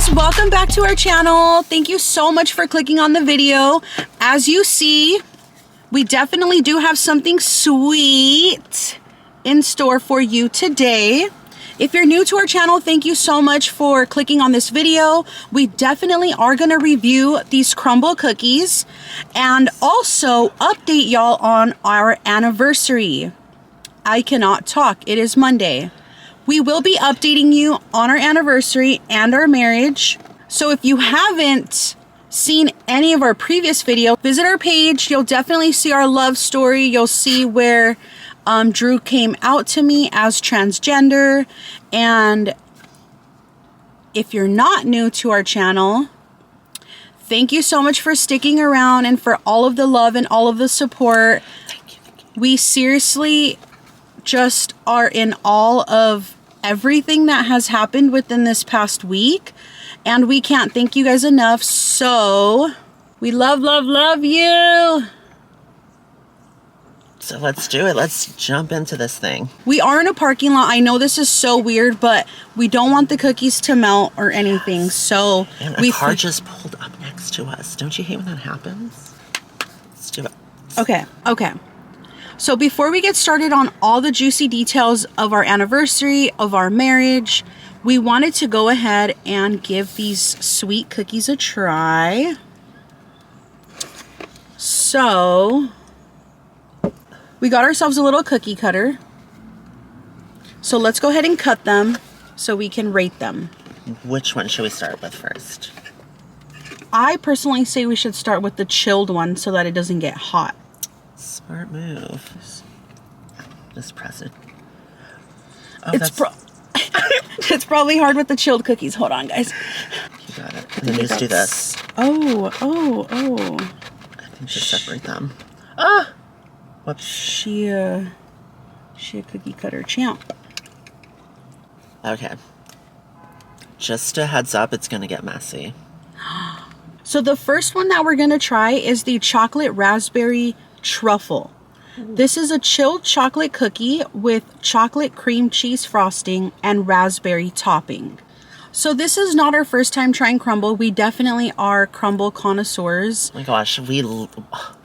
guys, welcome back to our channel. Thank you so much for clicking on the video. As you see, we definitely do have something sweet in store for you today. If you're new to our channel, thank you so much for clicking on this video. We definitely are going to review these Crumbl cookies and also update y'all on our anniversary. I cannot talk. It is Monday. We will be updating you on our anniversary and our marriage. So if you haven't seen any of our previous videos, visit our page. You'll definitely see our love story. You'll see where Drew came out to me as transgender. And if you're not new to our channel, thank you so much for sticking around and for all of the love and all of the support. Thank you. We seriously just are in awe of everything that has happened within this past week. And we can't thank you guys enough. So we love, love, love you. So let's do it. Let's jump into this thing. We are in a parking lot. I know this is so weird, but we don't want the cookies to melt or anything. Yes. So and a car just pulled up next to us. Don't you hate when that happens? Let's do it. Okay. So before we get started on all the juicy details of our anniversary, of our marriage, we wanted to go ahead and give these sweet cookies a try. So we got ourselves a little cookie cutter. So let's go ahead and cut them so we can rate them. Which one should we start with first? I personally say we should start with the chilled one so that it doesn't get hot. Smart move. Just press it. Oh, it's probably hard with the chilled cookies. Hold on, guys. You got it. And then just do this. Oh. I think just separate them. Ah! Whoops. She a cookie cutter champ. Okay. Just a heads up, it's gonna get messy. So the first one that we're gonna try is the chocolate raspberry truffle. This is a chilled chocolate cookie with chocolate cream cheese frosting and raspberry topping. So this is not our first time trying Crumbl. We definitely are Crumbl connoisseurs. Oh my gosh, we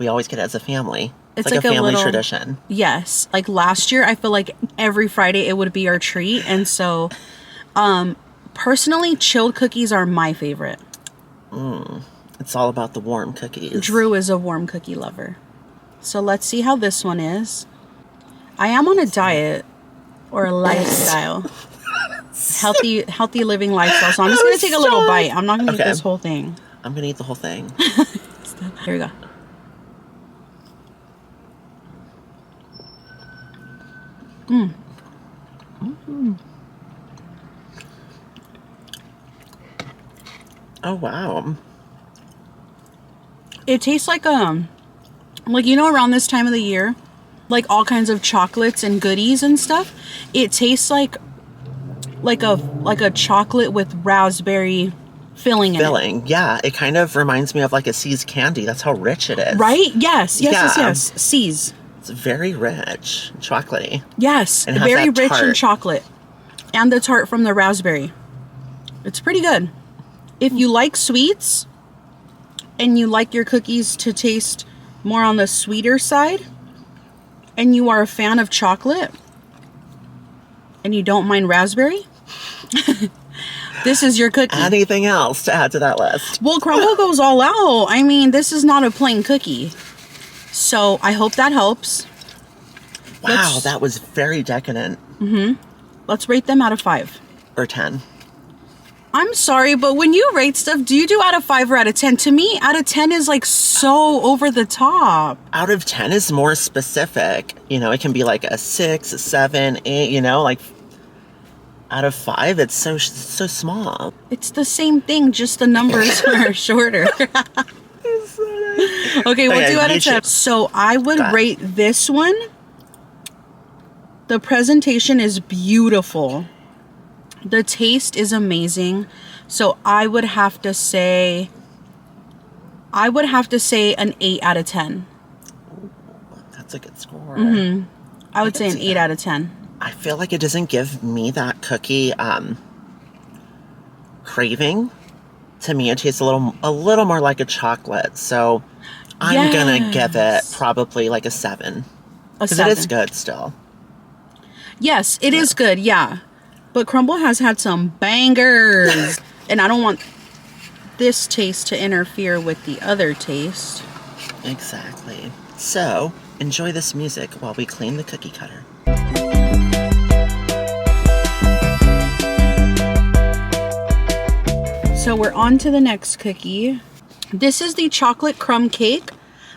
always get it as a family. It's like a family tradition. Yes. Like last year, I feel like every Friday it would be our treat. And so, personally, chilled cookies are my favorite. It's all about the warm cookies. Drew is a warm cookie lover. So let's see how this one is. I am on a diet or a lifestyle. healthy living lifestyle. So I'm just going to take a little bite. I'm not going to eat this whole thing. I'm going to eat the whole thing. Here we go. Oh, wow. It tastes like you know, around this time of the year, like all kinds of chocolates and goodies and stuff. It tastes like a chocolate with raspberry filling in it. Yeah. It kind of reminds me of like a C's candy. That's how rich it is. Right? Yes. C's. It's very rich, chocolatey. Yes, and very rich in chocolate. And the tart from the raspberry. It's pretty good. If you like sweets and you like your cookies to taste more on the sweeter side, and you are a fan of chocolate and you don't mind raspberry, this is your cookie. Anything else to add to that list? Well, Crumbl goes all out. I mean, this is not a plain cookie. So I hope that helps. Wow, that was very decadent. Let's rate them out of 5. Or 10. I'm sorry, but when you rate stuff, do you do out of 5 or out of 10? To me, out of 10 is like so over the top. Out of 10 is more specific. You know, it can be like a 6, a 7, 8, you know, like out of 5, it's so small. It's the same thing, just the numbers are shorter. Okay, we'll do out of 10. So I would rate this one. The presentation is beautiful. The taste is amazing. So I would have to say an 8 out of 10. That's a good score. I would say an 8 out of 10. I feel like it doesn't give me that cookie craving. to me, it tastes a little more like a chocolate. So I'm gonna give it probably like a 7. Because it is good still. Yes, it is good, yeah. But Crumbl has had some bangers. And I don't want this taste to interfere with the other taste. Exactly. So, enjoy this music while we clean the cookie cutter. So we're on to the next cookie. This is the chocolate crumb cake.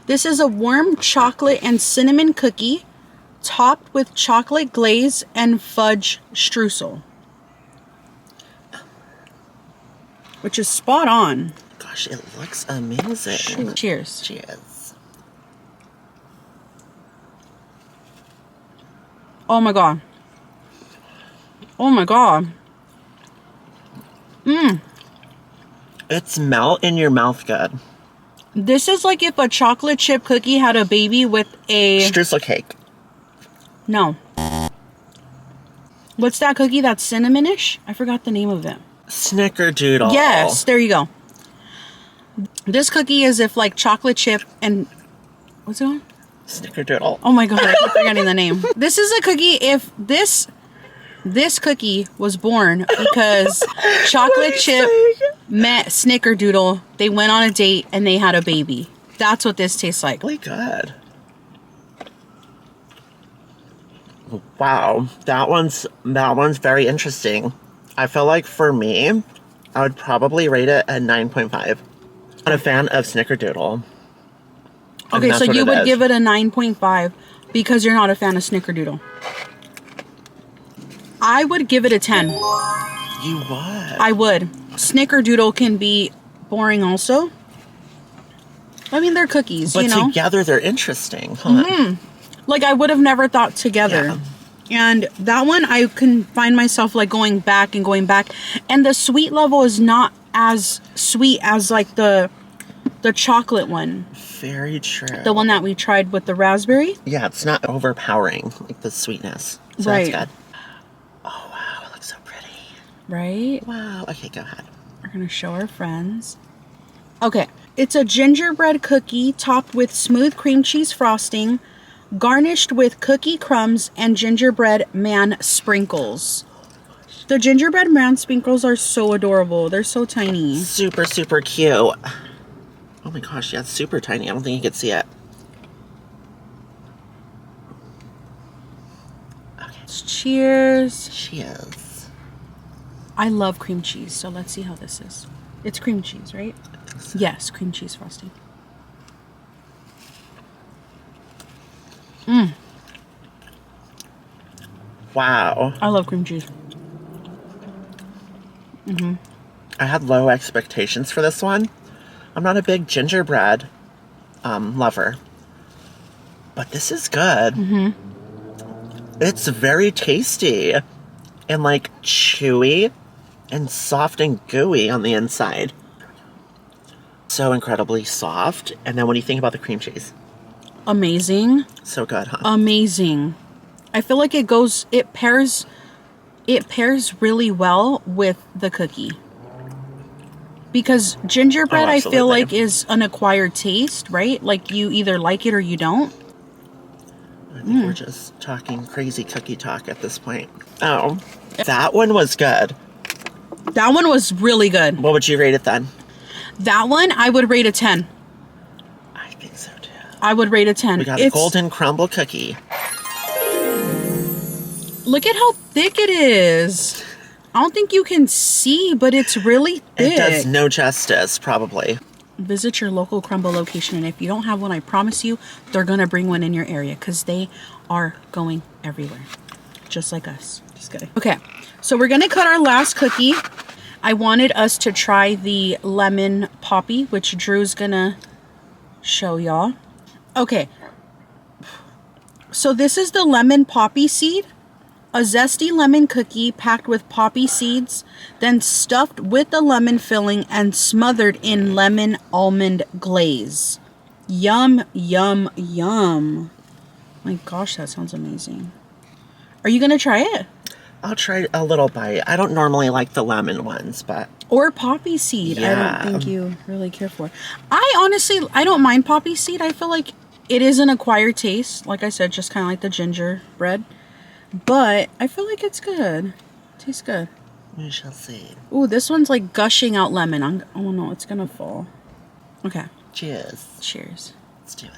This is a warm chocolate and cinnamon cookie topped with chocolate glaze and fudge streusel, which is spot on. Gosh, it looks amazing. Cheers. Cheers. Oh my god. Oh my god. Mmm. It's melt in your mouth good. This is like if a chocolate chip cookie had a baby with a... Streusel cake. No. What's that cookie that's cinnamon-ish? I forgot the name of it. Snickerdoodle. Yes, there you go. This cookie is if like chocolate chip and... What's it called? Snickerdoodle. Oh my god, I keep forgetting the name. This is a cookie if this cookie was born because chocolate chip met Snickerdoodle. They went on a date and they had a baby. That's what this tastes like. Really good. Wow, that one's very interesting. I feel like for me, I would probably rate it a 9.5. I'm a fan of Snickerdoodle. Okay, so you would give it a 9.5 because you're not a fan of Snickerdoodle. I would give it a 10. You would? I would. Snickerdoodle can be boring also. I mean, they're cookies, but you know? together they're interesting, huh? Like, I would have never thought together. Yeah. And that one, I can find myself, like, going back and going back. And the sweet level is not as sweet as, like, the chocolate one. Very true. The one that we tried with the raspberry. Yeah, it's not overpowering, like the sweetness. So Right. that's good. Oh, wow, it looks so pretty. Right? Wow. Okay, go ahead. We're going to show our friends. Okay. It's a gingerbread cookie topped with smooth cream cheese frosting, garnished with cookie crumbs and gingerbread man sprinkles. The gingerbread man sprinkles are so adorable. They're so tiny. Super, super cute. Oh my gosh, yeah, it's super tiny. I don't think you could see it. Okay. Cheers. Cheers. I love cream cheese, so let's see how this is. It's cream cheese, right? So. Yes, cream cheese frosting. Wow. I love cream cheese. I had low expectations for this one. I'm not a big gingerbread lover. But this is good. It's very tasty. And like chewy and soft and gooey on the inside. So incredibly soft. And then when you think about the cream cheese. Amazing. So good, huh? Amazing. I feel like it pairs really well with the cookie. Because gingerbread, I feel like, is an acquired taste, right? Like, you either like it or you don't. I think we're just talking crazy cookie talk at this point. Oh, that one was good. That one was really good. What would you rate it then? That one, I would rate a 10. I think so too. I would rate a 10. We got a golden crumble cookie. Look at how thick it is. I don't think you can see, but it's really thick. It does no justice, probably. Visit your local Crumbl location, and if you don't have one, I promise you, they're going to bring one in your area because they are going everywhere. Just like us. Just kidding. Okay, so we're going to cut our last cookie. I wanted us to try the lemon poppy, which Drew's going to show y'all. Okay, so this is the lemon poppy seed. A zesty lemon cookie packed with poppy seeds, then stuffed with the lemon filling and smothered in lemon almond glaze. Yum, yum, yum. My gosh, that sounds amazing. Are you going to try it? I'll try a little bite. I don't normally like the lemon ones, but... Or poppy seed. Yeah. I don't think you really care for. I don't mind poppy seed. I feel like it is an acquired taste. Like I said, just kind of like the gingerbread. But I feel like it's good. Tastes good. We shall see. Ooh, this one's like gushing out lemon. Oh no, it's gonna fall. Okay. Cheers. Cheers. Let's do it.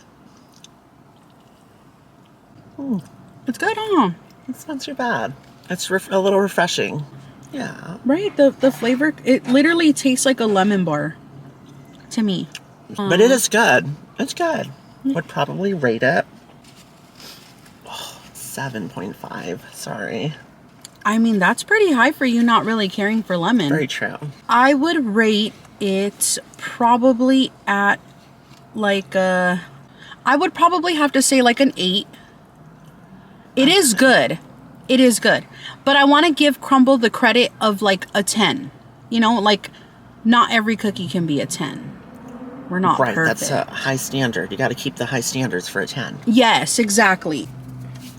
It's good, huh? It's not too bad. It's a little refreshing. Yeah. Right? The flavor, it literally tastes like a lemon bar to me. But it is good. It's good. Would probably rate it 7.5. Sorry. I mean, that's pretty high for you not really caring for lemon. Very true. I would rate it probably at like I would probably have to say like an 8. It is good. It is good. But I want to give Crumbl the credit of like a 10. You know, like not every cookie can be a 10. We're not right, perfect. That's a high standard. You got to keep the high standards for a 10. Yes, exactly.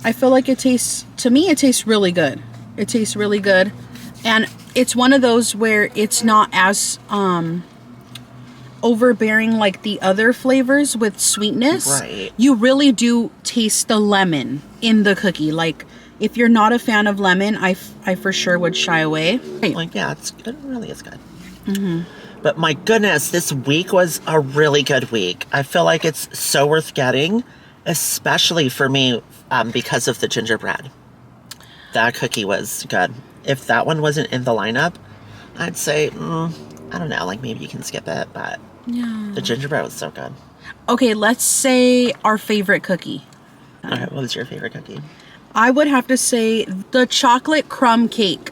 I feel like it tastes, to me, it tastes really good. It tastes really good. And it's one of those where it's not as overbearing like the other flavors with sweetness. Right. You really do taste the lemon in the cookie. Like, if you're not a fan of lemon, I for sure would shy away. Like, yeah, it really is good. But my goodness, this week was a really good week. I feel like it's so worth getting, especially for me because of the gingerbread. That cookie was good. If that one wasn't in the lineup, I'd say, I don't know, like maybe you can skip it, but Yeah. the gingerbread was so good. Okay, let's say our favorite cookie. All right, what was your favorite cookie? I would have to say the chocolate crumb cake.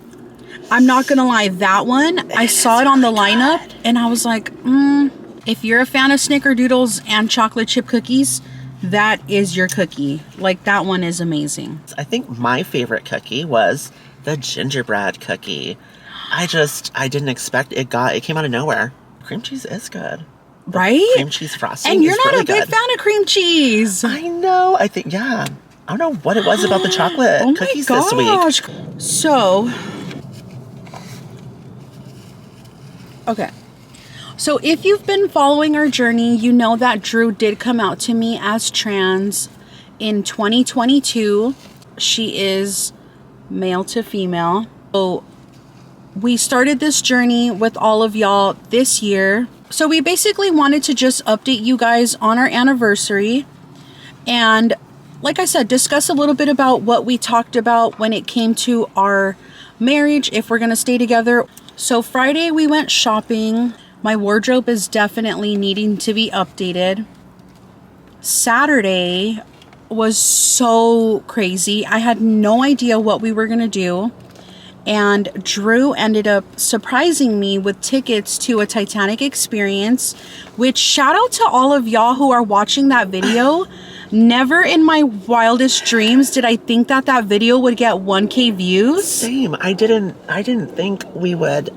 I'm not gonna lie, that one, I saw it on the lineup and I was like, if you're a fan of snickerdoodles and chocolate chip cookies, that is your cookie. Like, that one is amazing. I think my favorite cookie was the gingerbread cookie. I didn't expect it. It came out of nowhere. Cream cheese is good. The Right? cream cheese frosting And you're is not really a big good. fan of cream cheese. I know. I think, yeah. I don't know what it was about the chocolate Oh my cookies this week. gosh. So, okay. So if you've been following our journey, you know that Drew did come out to me as trans in 2022. She is male to female. So we started this journey with all of y'all this year. So we basically wanted to just update you guys on our anniversary and, like I said, discuss a little bit about what we talked about when it came to our marriage, if we're gonna stay together. So Friday we went shopping. My wardrobe is definitely needing to be updated. Saturday was so crazy. I had no idea what we were gonna do. And Drew ended up surprising me with tickets to a Titanic experience, which, shout out to all of y'all who are watching that video. Never in my wildest dreams did I think that that video would get 1K views. Same. I didn't think we would.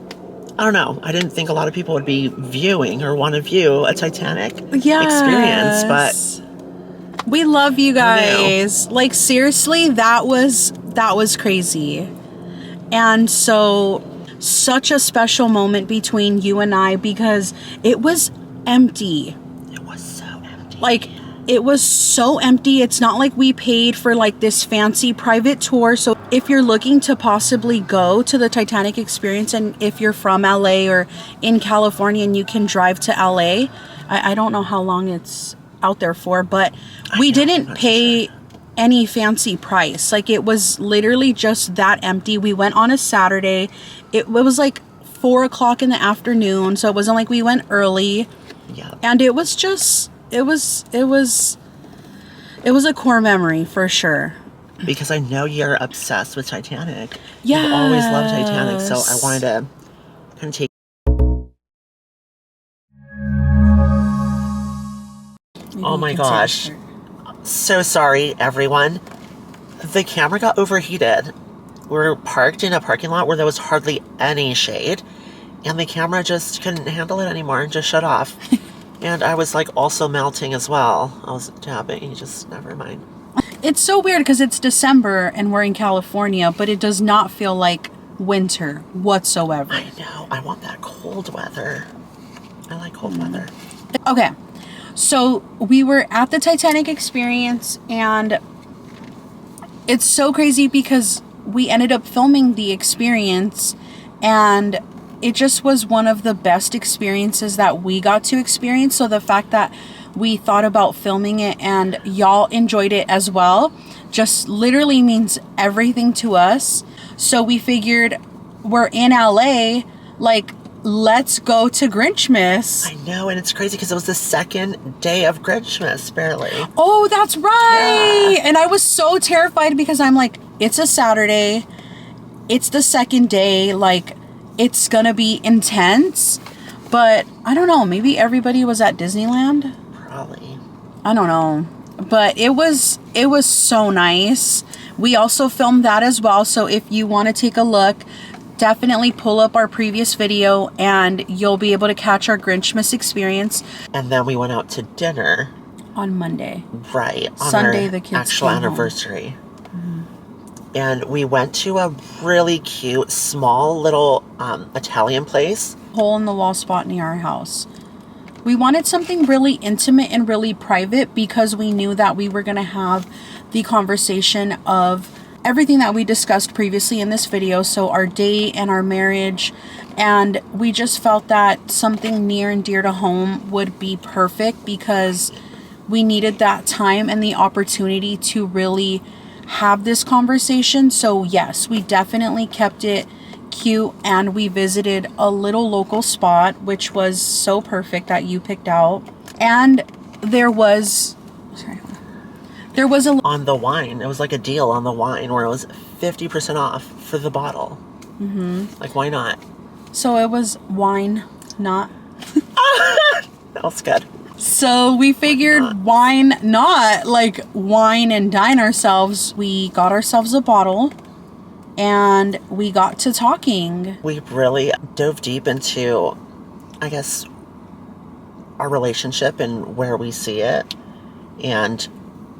I don't know. I didn't think a lot of people would be viewing or want to view a Titanic experience, but we love you guys. Like, seriously, that was crazy. And so, such a special moment between you and I because it was empty. it was so empty. Like, it was so empty. It's not like we paid for like this fancy private tour. So if you're looking to possibly go to the Titanic experience, and if you're from LA or in California and you can drive to LA, I don't know how long it's out there for, but we didn't pay any fancy price. Like, it was literally just that empty. We went on a Saturday. It was like 4 o'clock in the afternoon. So it wasn't like we went early. Yeah. And it was just, it was a core memory for sure. Because I know you're obsessed with Titanic. Yes. You've always loved Titanic, so I wanted to kind of take. Oh my gosh. So sorry, everyone. The camera got overheated. We're parked in a parking lot where there was hardly any shade, and the camera just couldn't handle it anymore and just shut off. And I was like also melting as well. I was dabbing, just never mind. It's so weird because it's December and we're in California, but it does not feel like winter whatsoever. I know. I want that cold weather. I like cold weather. Okay. So we were at the Titanic experience, and it's so crazy because we ended up filming the experience, and it just was one of the best experiences that we got to experience. So the fact that we thought about filming it and y'all enjoyed it as well just literally means everything to us. So we figured, we're in LA, like, let's go to Grinchmas. I know, and it's crazy because it was the second day of Grinchmas, barely. Oh, that's right. Yeah. And I was so terrified because I'm like, it's a Saturday. It's the second day. Like, it's going to be intense. But I don't know. Maybe everybody was at Disneyland. Probably. I don't know. But it was so nice. We also filmed that as well. So if you want to take a look, definitely pull up our previous video and you'll be able to catch our Grinchmas experience. And then we went out to dinner. On Monday. Right. On Sunday, our the kids actual came anniversary. And we went to a really cute, small little Italian place. Hole in the wall spot near our house. We wanted something really intimate and really private because we knew that we were going to have the conversation of everything that we discussed previously in this video. So our date and our marriage. And we just felt that something near and dear to home would be perfect because we needed that time and the opportunity to really have this conversation. So yes, we definitely kept it cute, and we visited a little local spot, which was so perfect that you picked out. And there was on the wine. It was like a deal on the wine where it was 50% off for the bottle. Like, why not? So it was wine, not. That was good. So we figured why not, like, wine and dine ourselves. We got ourselves a bottle and we got to talking. We really dove deep into, I guess, our relationship and where we see it and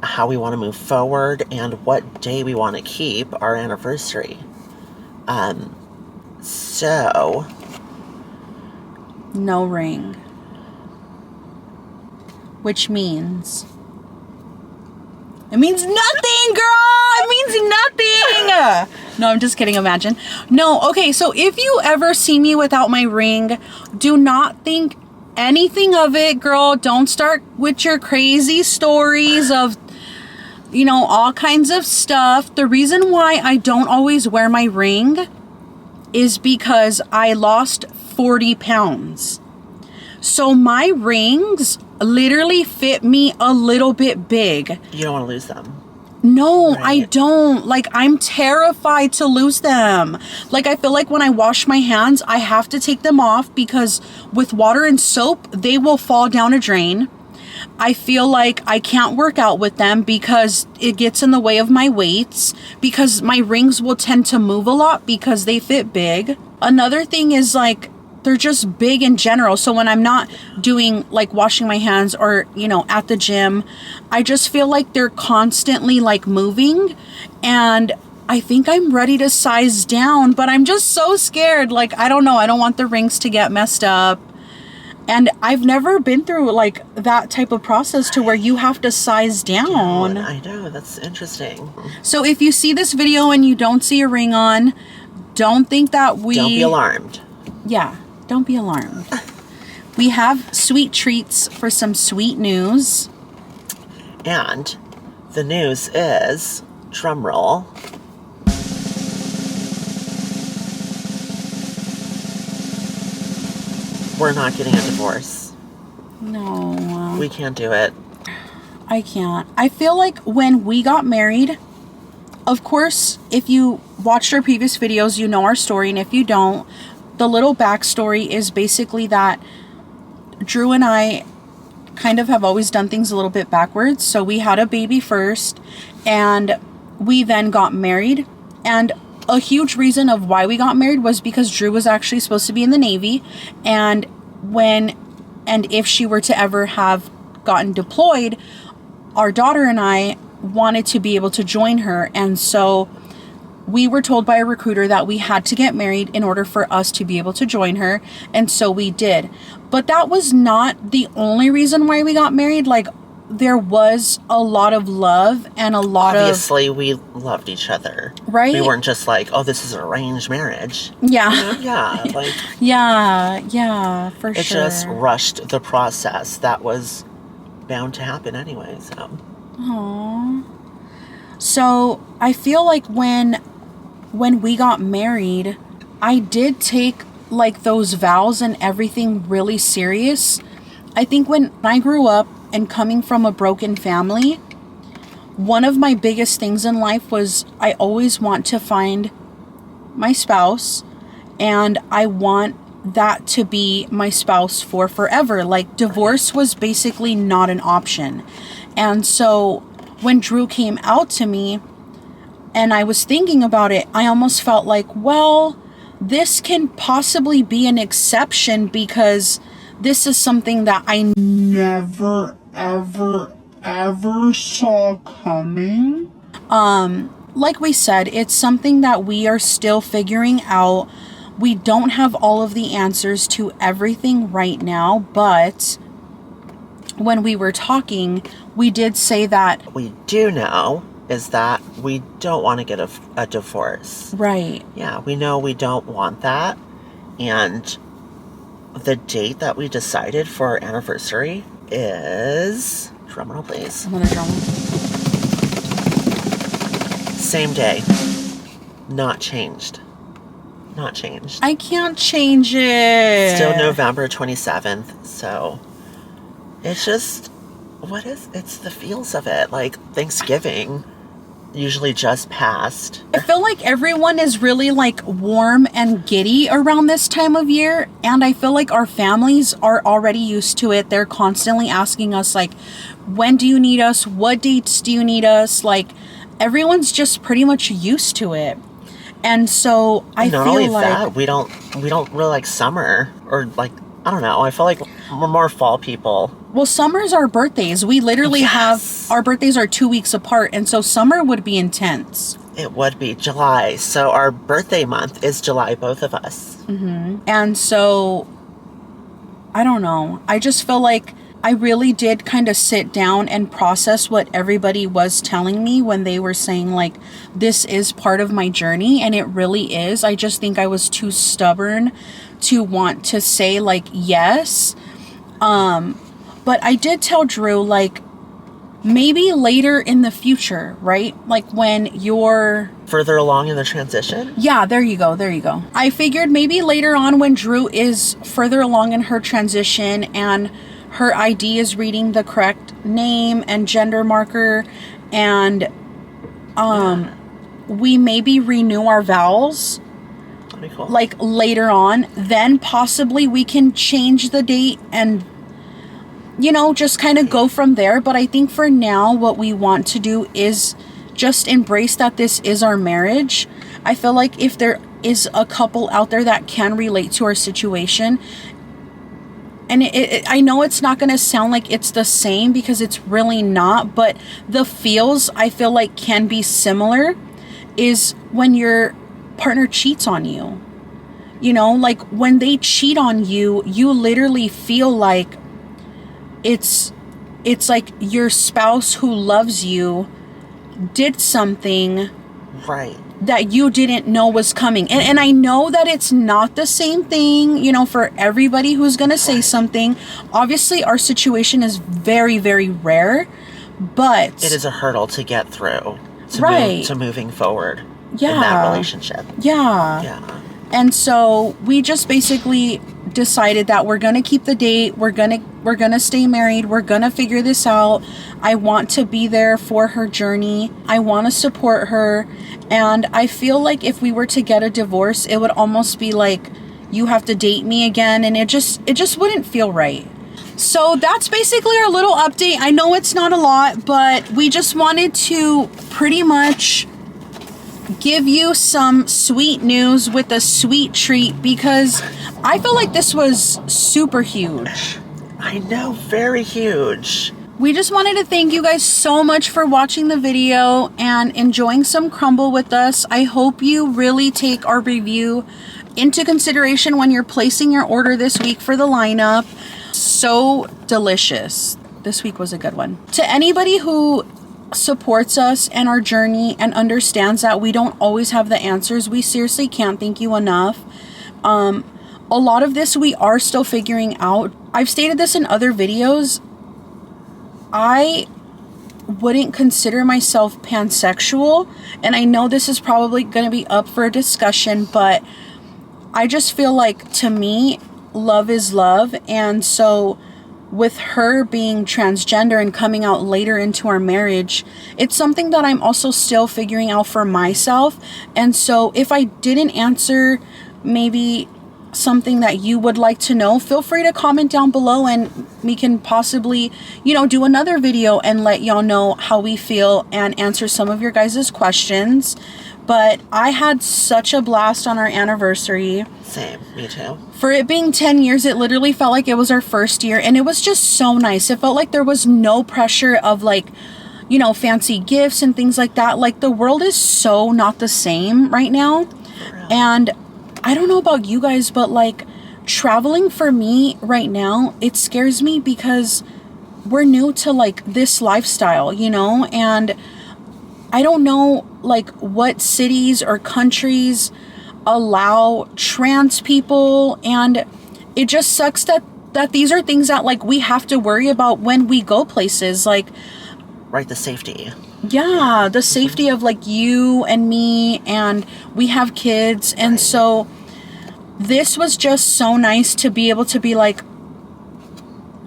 how we want to move forward and what day we want to keep our anniversary. So no ring. Which means... it means nothing, girl! It means nothing! No, I'm just kidding, imagine. No, okay, so if you ever see me without my ring, do not think anything of it, girl. Don't start with your crazy stories of, you know, all kinds of stuff. The reason why I don't always wear my ring is because I lost 40 pounds. So my rings literally fit me a little bit big. you don't want to lose them. No, Right. I don't. Like, I'm terrified to lose them. Like, I feel like when I wash my hands, I have to take them off because with water and soap, they will fall down a drain. I feel like I can't work out with them because it gets in the way of my weights, because my rings will tend to move a lot because they fit big. Another thing is, like, they're just big in general. So when I'm not doing, like, washing my hands or, you know, at the gym, I just feel like they're constantly, like, moving. And I think I'm ready to size down, but I'm just so scared. Like, I don't know. I don't want the rings to get messed up. And I've never been through, like, that type of process to where you have to size down. I know, that's interesting. So if you see this video and you don't see a ring on, don't think that we... Don't be alarmed. Yeah, don't be alarmed. We have sweet treats for some sweet news. And the news is, drum roll, we're not getting a divorce. No. We can't do it. I can't. I feel like when we got married, of course, if you watched our previous videos, you know our story. And if you don't, the little backstory is basically that Drew and I kind of have always done things a little bit backwards. So we had a baby first and we then got married. And a huge reason of why we got married was because Drew was actually supposed to be in the Navy. And if she were to ever have gotten deployed, our daughter and I wanted to be able to join her. And so we were told by a recruiter that we had to get married in order for us to be able to join her. And so we did. But that was not the only reason why we got married. Like, there was a lot of love and a lot Obviously, we loved each other. Right? We weren't just like, oh, this is an arranged marriage. Yeah. You know? Yeah. Like, yeah, for sure. it just rushed the process that was bound to happen anyway. So. Aww. So I feel like when we got married, I did take like those vows and everything really serious. I think when I grew up and coming from a broken family, one of my biggest things in life was I always want to find my spouse, and I want that to be my spouse for forever. Like, divorce was basically not an option. And so when Drew came out to me and I was thinking about it, I almost felt like, well, this can possibly be an exception because this is something that I never, ever saw coming. Like we said, it's something that we are still figuring out. We don't have all of the answers to everything right now, but when we were talking, we did say that What we do know is that we don't want to get a divorce. right. Yeah, we know we don't want that. And the date that we decided for our anniversary is... Drum roll, please. Another drama. Same day. Not changed. Not changed. I can't change it. Still November 27th. So it's just... It's the feels of it. Like, Thanksgiving usually just passed. I feel like everyone is really like warm and giddy around this time of year, and I feel like our families are already used to it. They're constantly asking us like, when do you need us? What dates do you need us? Like, everyone's just pretty much used to it. And so I Not feel only like that, we don't really like summer, or like, I don't know. I feel like we're more fall people. well, summer's our birthdays. We literally Yes. have our birthdays are 2 weeks apart, and so summer would be intense. It would be July. So our birthday month is July, both of us. And so, I don't know. I just feel like I really did kind of sit down and process what everybody was telling me when they were saying, like, this is part of my journey, and it really is. I just think I was too stubborn to want to say, like, yes. But I did tell Drew, like, maybe later in the future, right? Like, when you're... Further along in the transition? Yeah, there you go. I figured maybe later on when Drew is further along in her transition and her ID is reading the correct name and gender marker, and we maybe renew our vows That'd be cool. like later on, then possibly we can change the date and, you know, just kind of go from there. But I think for now, what we want to do is just embrace that this is our marriage. I feel like if there is a couple out there that can relate to our situation, and I know it's not going to sound like it's the same because it's really not, but the feels I feel like can be similar is when your partner cheats on you. You know, like when they cheat on you, you literally feel like it's like your spouse who loves you did something Right. that you didn't know was coming. And I know that it's not the same thing, you know, for everybody who's going to say something. Obviously, our situation is very, very rare, but... It is a hurdle to get through to moving forward in Yeah. that relationship. Yeah. Yeah. And so we just basically decided that we're going to keep the date. We're going to stay married. We're going to figure this out. I want to be there for her journey. I want to support her. And I feel like if we were to get a divorce, it would almost be like, you have to date me again. And it just wouldn't feel right. So that's basically our little update. I know it's not a lot, but we just wanted to pretty much give you some sweet news with a sweet treat, because I feel like this was super huge. I know, very huge. We just wanted to thank you guys so much for watching the video and enjoying some Crumbl with us. I hope you really take our review into consideration when you're placing your order this week for the lineup. So delicious. This week was a good one. To anybody who supports us and our journey and understands that we don't always have the answers, we seriously can't thank you enough. A lot of this we are still figuring out. I've stated this in other videos. I wouldn't consider myself pansexual, and I know this is probably going to be up for a discussion, but I just feel like, to me, love is love. And so with her being transgender and coming out later into our marriage, it's something that I'm also still figuring out for myself. And so if I didn't answer maybe something that you would like to know, feel free to comment down below and we can possibly, you know, do another video and let y'all know how we feel and answer some of your guys' questions. But I had such a blast on our anniversary. Same, me too. For it being 10 years, it literally felt like it was our first year, and it was just so nice. It felt like there was no pressure of, like, you know, fancy gifts and things like that. Like, the world is so not the same right now. And I don't know about you guys, but like, traveling for me right now, it scares me because we're new to like this lifestyle, you know, and I don't know like what cities or countries allow trans people, and it just sucks that these are things that like we have to worry about when we go places. Like, right, the safety. Yeah, the safety of like you and me, and we have kids. And right. So this was just so nice to be able to be like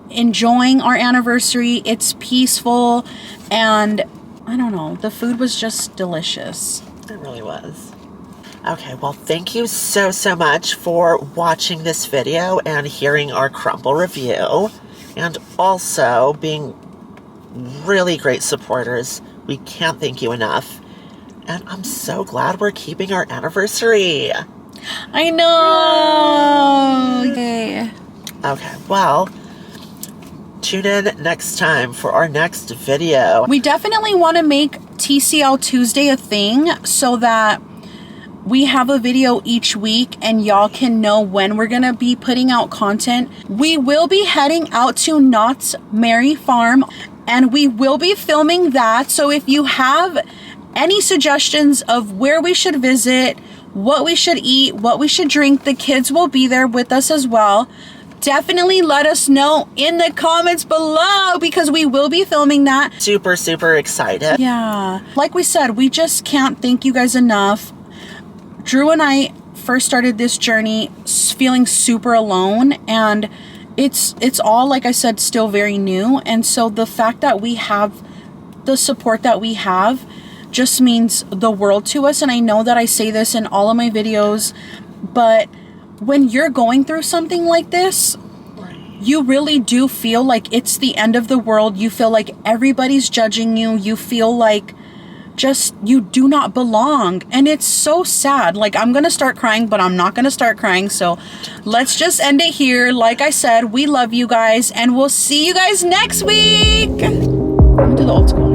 enjoying our anniversary. It's peaceful, and I don't know, the food was just delicious. It really was. Okay, well, thank you so much for watching this video and hearing our Crumbl review, and also being really great supporters. We can't thank you enough. And I'm so glad we're keeping our anniversary. I know! Yay. Okay, well, tune in next time for our next video. We definitely want to make TCL Tuesday a thing so that we have a video each week and y'all can know when we're going to be putting out content. We will be heading out to Knott's Merry Farm, and we will be filming that. So if you have any suggestions of where we should visit, what we should eat, what we should drink, the kids will be there with us as well. Definitely let us know in the comments below because we will be filming that. Super excited. Yeah. Like we said, we just can't thank you guys enough. Drew and I first started this journey feeling super alone, and it's all, like I said, still very new. And so the fact that we have the support that we have just means the world to us. And I know that I say this in all of my videos, but when you're going through something like this, you really do feel like it's the end of the world. You feel like everybody's judging you. You feel like just you do not belong, and it's so sad. Like, I'm gonna start crying, but I'm not gonna start crying, so let's just end it here. Like I said, we love you guys, and we'll see you guys next week. I'm gonna do the old school.